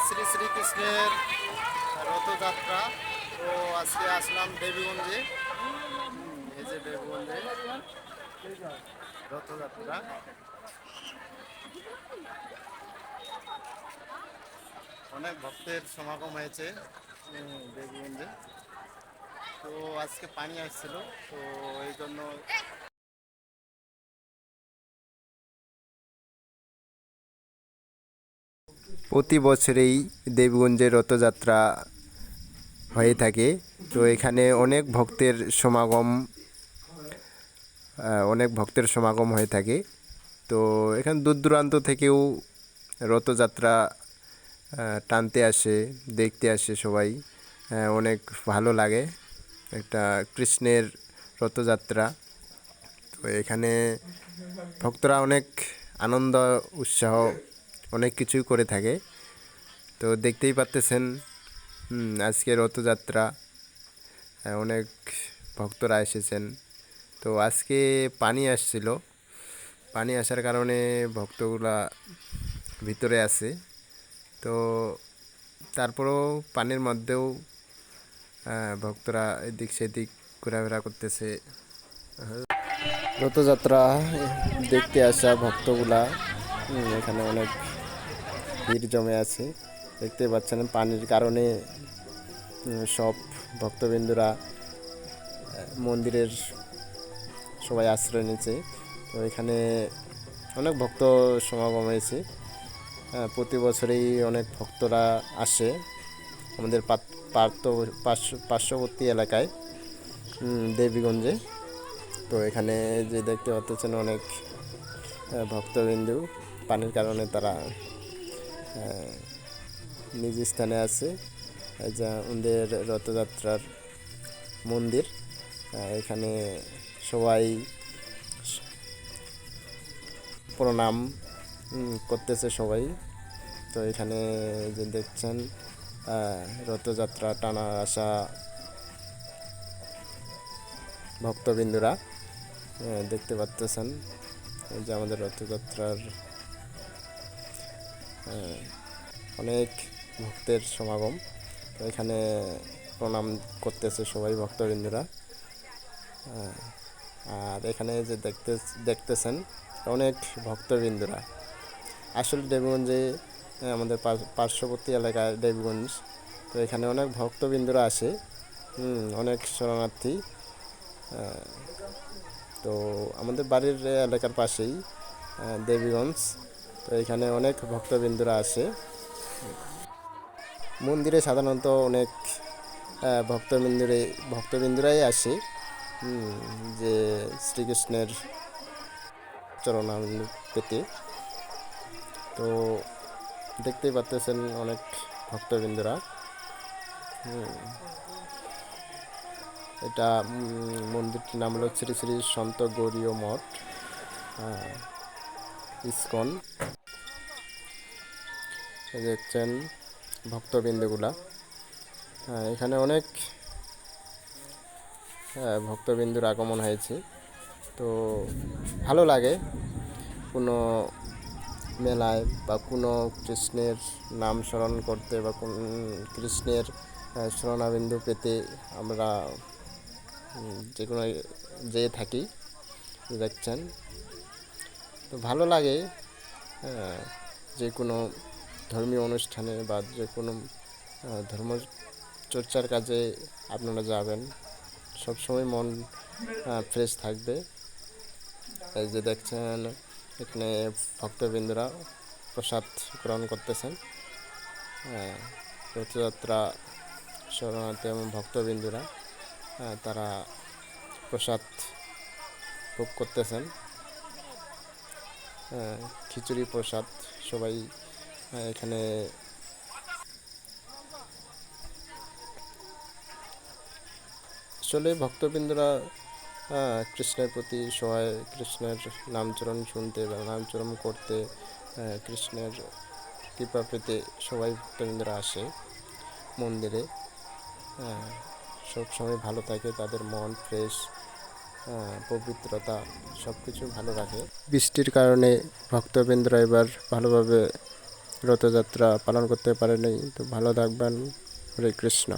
শ্রী শ্রীকৃষ্ণের রথযাত্রা। তো আজকে আসলাম দেবীগঞ্জে। এই যে দেবীগঞ্জে রথযাত্রা। অনেক ভক্তের সমাগম হয়েছে দেবীগঞ্জে। তো আজকে পানি আসছিল, তো এই জন্য প্রতি বছরেই দেবীগঞ্জে রথযাত্রা হয়ে থাকে। তো এখানে অনেক ভক্তের সমাগম হয়ে থাকে। তো এখানে দূর দূরান্ত থেকেও রথযাত্রা টানতে আসে, দেখতে আসে সবাই। অনেক ভালো লাগে একটা কৃষ্ণের রথযাত্রা। তো এখানে ভক্তরা অনেক আনন্দ উৎসাহ অনেক কিছুই করে থাকে। তো দেখতেই পাচ্তেছেন আজকে রথযাত্রা, অনেক ভক্তরা এসেছেন। তো আজকে পানি আসছিল, পানি আসার কারণে ভক্তগুলা ভিতরে আছে। তো তারপরেও পানির মধ্যেও ভক্তরা এদিক সেদিক ঘোরাফেরা করতেছে। রথযাত্রা দেখতে আসা ভক্তগুলা এখানে অনেক ভিড় জমে আছে। দেখতে পাচ্ছেন পানির কারণে সব ভক্তবৃন্দরা মন্দিরের সবাই আশ্রয় নিয়েছে। তো এখানে অনেক ভক্ত সমাগম হয়েছে। প্রতি বছরেই অনেক ভক্তরা আসে আমাদের পার্শ্ববর্তী এলাকায় দেবীগঞ্জে। তো এখানে যে দেখতে পাচ্ছেন অনেক ভক্তবিন্দু পানির কারণে তারা নিজ স্থানে আছে। যা ওদের রথযাত্রার মন্দির, এখানে সবাই প্রণাম করতেছে সবাই। তো এখানে যে দেখছেন রথযাত্রা টানা আসা ভক্তবিন্দুরা দেখতে পাচ্তেছেন যে আমাদের রথযাত্রার অনেক ভক্তের সমাগম। তো এখানে প্রণাম করতেছে সবাই ভক্তবৃন্দরা। আর এখানে যে দেখতেছেন অনেক ভক্তবৃন্দরা আসলে দেবীগঞ্জে আমাদের পার্শ্ববর্তী এলাকায় দেবীগঞ্জ। তো এখানে অনেক ভক্তবৃন্দরা আসে, অনেক শরণার্থী। তো আমাদের বাড়ির এলাকার পাশেই দেবীগঞ্জ। তো এখানে অনেক ভক্তবৃন্দরা আসে। মন্দিরে সাধারণত অনেক ভক্তবৃন্দরাই আসে যে শ্রীকৃষ্ণের চরণামৃত পেতে। তো দেখতেই পাচ্তেছেন অনেক ভক্তবৃন্দরা। এটা মন্দিরটির নাম হলো শ্রী শ্রী সন্ত গৌরীয় মঠ, ইসকন। দেখছেন ভক্তবৃন্দগুলা, এখানে অনেক ভক্তবৃন্দুর আগমন হয়েছে। তো ভালো লাগে কোনো মেলায় বা কোনো কৃষ্ণের নাম স্মরণ করতে বা কোন কৃষ্ণের শরণাবিন্দু পেতে আমরা যে কোনো যেয়ে থাকি। দেখছেন তো ভালো লাগে। যে কোনো ধর্মীয় অনুষ্ঠানে বা যে কোনো ধর্ম চর্চার কাজে আপনারা যাবেন, সবসময় মন ফ্রেশ থাকবে। এই যে দেখছেন এখানে ভক্তবৃন্দরা প্রসাদ গ্রহণ করতেছেন। রথযাত্রা শরণার্থী এবং ভক্তবৃন্দরা তারা প্রসাদ ভোগ করতেছেন, খিচুড়ি প্রসাদ। সবাই এখানে আসলে ভক্তবৃন্দরা কৃষ্ণের প্রতি সবাই কৃষ্ণের নামচরণ শুনতে বা নামচরণ করতে, কৃষ্ণের কৃপা পেতে সবাই ভক্তবৃন্দরা আসে মন্দিরে। সব সময় ভালো থাকে, তাদের মন ফ্রেশ, পবিত্রতা সব কিছু ভালো রাখে। বৃষ্টির কারণে ভক্তবৃন্দরা এবার ভালোভাবে রথযাত্রা পালন করতে পারেনি। তো ভালো থাকবেন। হরে কৃষ্ণ।